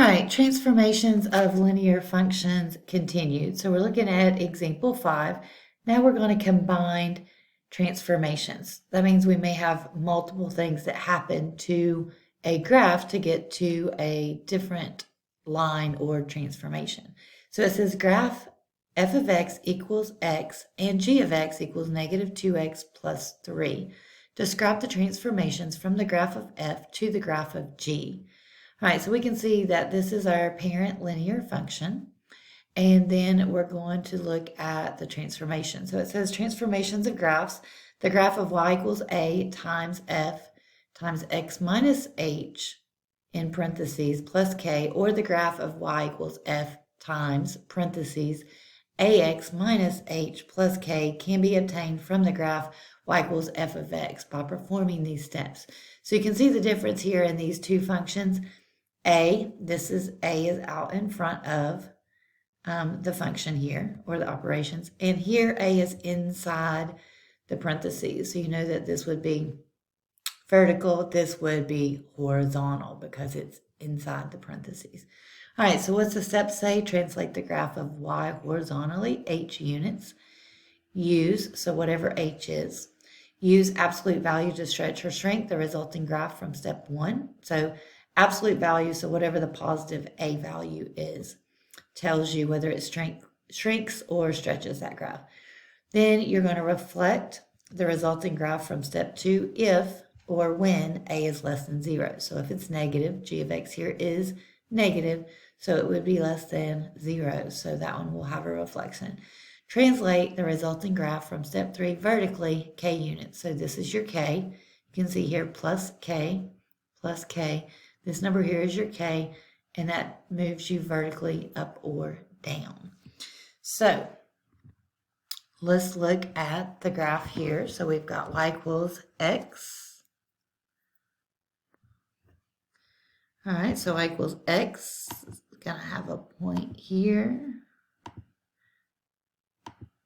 right, transformations of linear functions continued. So we're looking at example 5. Now we're going to combine transformations. That means we may have multiple things that happen to a graph to get to a different line or transformation. So it says graph f of x equals x and g of x equals negative 2x plus 3. Describe the transformations from the graph of f to the graph of g. All right, so we can see that this is our parent linear function. And then we're going to look at the transformation. So it says transformations of graphs. The graph of y equals a times f times x minus h in parentheses plus k, or the graph of y equals f times parentheses ax minus h plus k can be obtained from the graph y equals f of x by performing these steps. So you can see the difference here in these two functions. A is out in front of the function here, or the operations, and here A is inside the parentheses. So you know that this would be vertical, this would be horizontal because it's inside the parentheses. All right, so what's the step say? Translate the graph of y horizontally, h units. Use, so whatever h is, use absolute value to stretch or shrink the resulting graph from step 1. So absolute value, so whatever the positive a value is, tells you whether it shrinks or stretches that graph. Then you're going to reflect the resulting graph from step 2 if or when a is less than 0. So if it's negative, g of x here is negative, so it would be less than 0. So that one will have a reflection. Translate the resulting graph from step 3 vertically, k units. So this is your k. You can see here plus k. This number here is your k, and that moves you vertically up or down. So let's look at the graph here. So we've got y equals x. All right, so y equals x. It's going to have a point here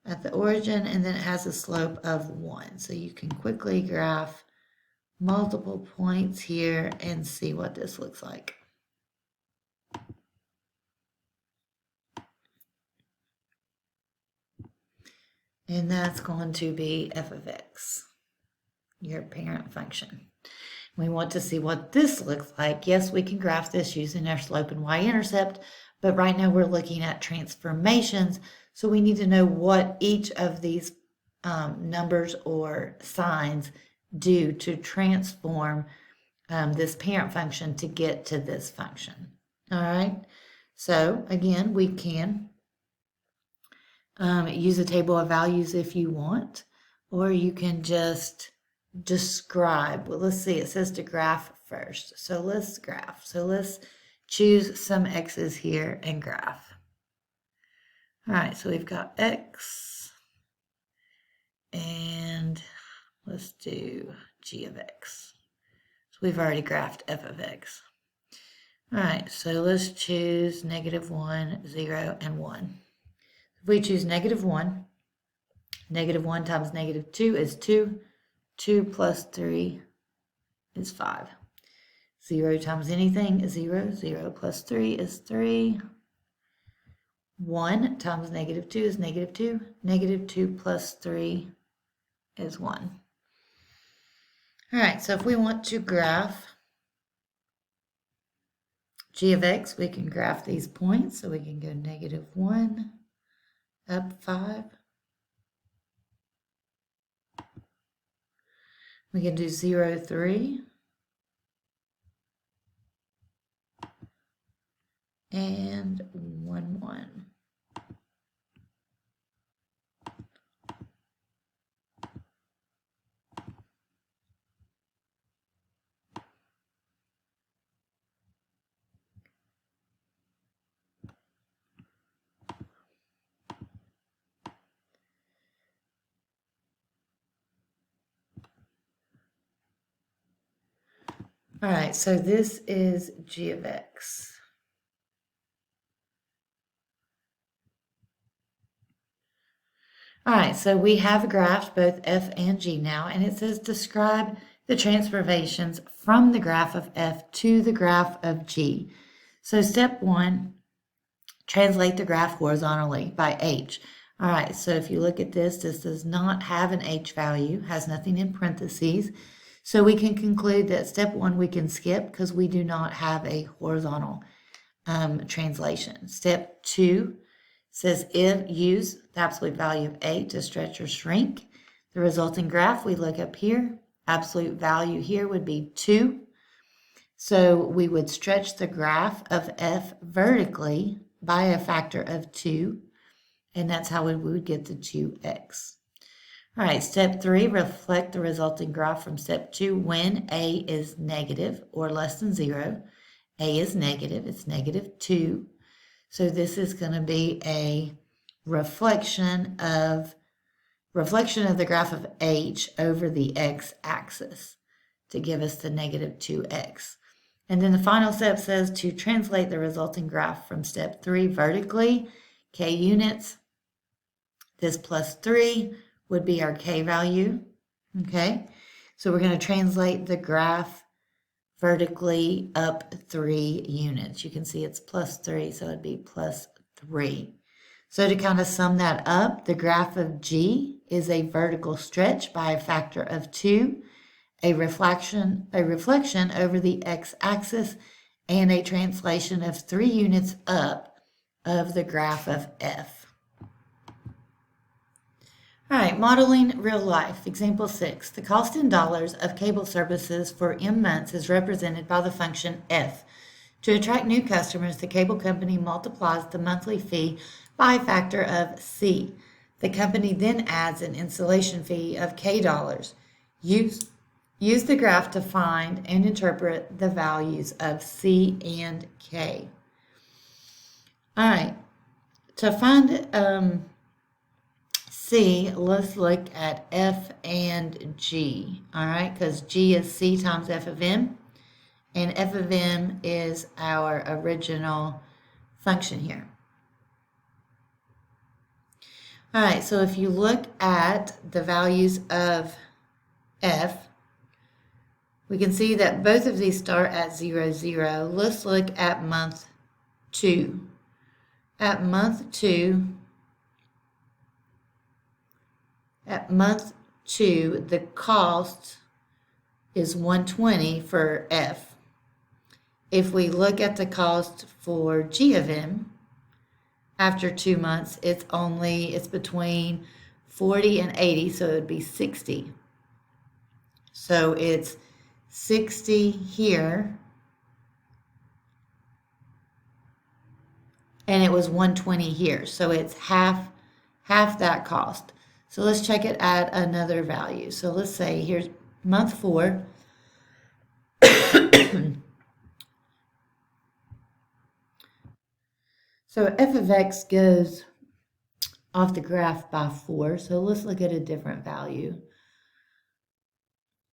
at the origin, and then it has a slope of 1. So you can quickly graph multiple points here and see what this looks like. And that's going to be f of x, your parent function. We want to see what this looks like. Yes, we can graph this using our slope and y-intercept, but right now we're looking at transformations, so we need to know what each of these numbers or signs do to transform this parent function to get to this function. All right, so again, we can use a table of values if you want, or you can just describe. Well, let's see, it says to graph first. So let's graph. So let's choose some x's here and graph. All right, so we've got x, and let's do g of x. So we've already graphed f of x. All right, so let's choose -1, 0, and 1. If we choose -1, -1 times -2 is 2. 2 plus 3 is 5. 0 times anything is 0. 0 plus 3 is 3. 1 times -2 is -2. -2 plus 3 is 1. All right, so if we want to graph g of x, we can graph these points. So we can go -1, up 5. We can do 0, 3. And 1, 1. All right, so this is g of x. All right, so we have graphed both f and g now, and it says describe the transformations from the graph of f to the graph of g. So step 1, translate the graph horizontally by h. All right, so if you look at this does not have an h value, has nothing in parentheses. So we can conclude that step 1 we can skip because we do not have a horizontal translation. Step 2 says if use the absolute value of a to stretch or shrink the resulting graph. We look up here. Absolute value here would be 2. So we would stretch the graph of f vertically by a factor of 2, and that's how we would get the 2x. All right, step 3, reflect the resulting graph from step 2 when a is negative or less than 0. A is negative, it's -2. So this is going to be a reflection of the graph of h over the x-axis to give us the -2x. And then the final step says to translate the resulting graph from step 3 vertically, k units. This plus 3 would be our k value, okay? So we're going to translate the graph vertically up 3 units. You can see it's plus 3, so it'd be plus 3. So to kind of sum that up, the graph of G is a vertical stretch by a factor of 2, a reflection over the x-axis, and a translation of 3 units up of the graph of F. All right, modeling real life. Example 6. The cost in dollars of cable services for M months is represented by the function F. To attract new customers, the cable company multiplies the monthly fee by a factor of C. The company then adds an installation fee of K dollars. Use the graph to find and interpret the values of C and K. All right, to find C, let's look at F and G, all right, because G is C times F of M, and F of M is our original function here. All right, so if you look at the values of F, we can see that both of these start at 0, 0. Let's look at month 2. At month 2, the cost is 120 for F. If we look at the cost for G of M, after 2 months, it's between 40 and 80, so it would be 60. So it's 60 here, and it was 120 here. So it's half that cost. So let's check it at another value. So let's say here's month 4. So f of x goes off the graph by 4. So let's look at a different value.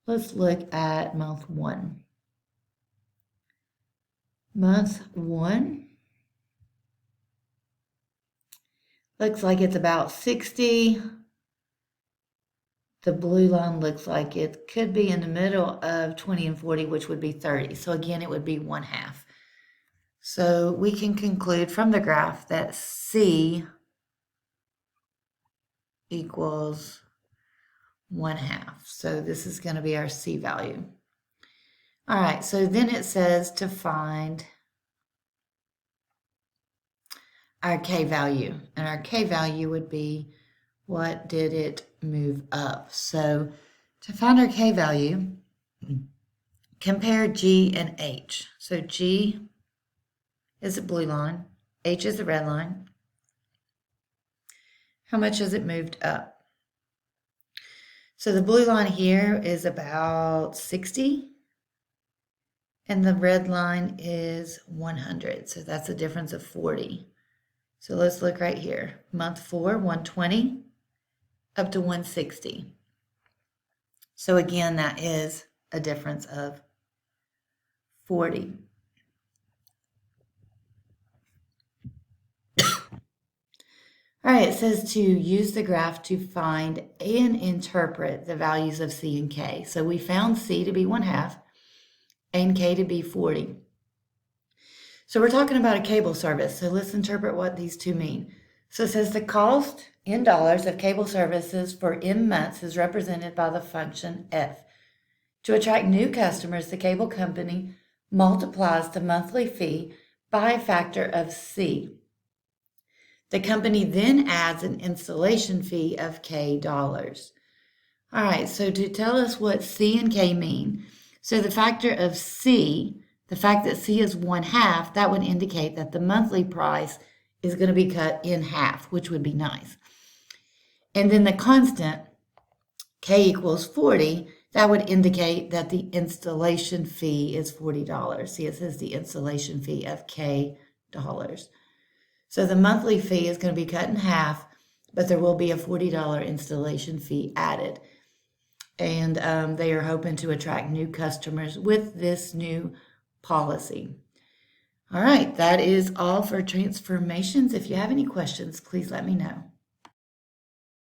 Let's look at month 1. Month 1 looks like it's about 60. The blue line looks like it could be in the middle of 20 and 40, which would be 30. So again, it would be 1/2. So we can conclude from the graph that C equals 1/2. So this is going to be our C value. All right, so then it says to find our K value. And our K value would be what did it move up. So to find our K value, compare G and H. So G is a blue line, H is the red line. How much has it moved up? So the blue line here is about 60, and the red line is 100. So that's a difference of 40. So let's look right here. Month 4, 120 up to 160. So again, that is a difference of 40. All right, it says to use the graph to find and interpret the values of C and K. So we found C to be 1/2 and K to be 40. So we're talking about a cable service. So let's interpret what these two mean. So it says the cost in dollars of cable services for M months is represented by the function F. To attract new customers, the cable company multiplies the monthly fee by a factor of C. The company then adds an installation fee of K dollars. All right, so to tell us what C and K mean, so the factor of C, the fact that C is 1/2, that would indicate that the monthly price is going to be cut in half, which would be nice. And then the constant, K equals 40, that would indicate that the installation fee is $40. See, it says the installation fee of K dollars. So the monthly fee is going to be cut in half, but there will be a $40 installation fee added. And they are hoping to attract new customers with this new policy. All right, that is all for transformations. If you have any questions, please let me know.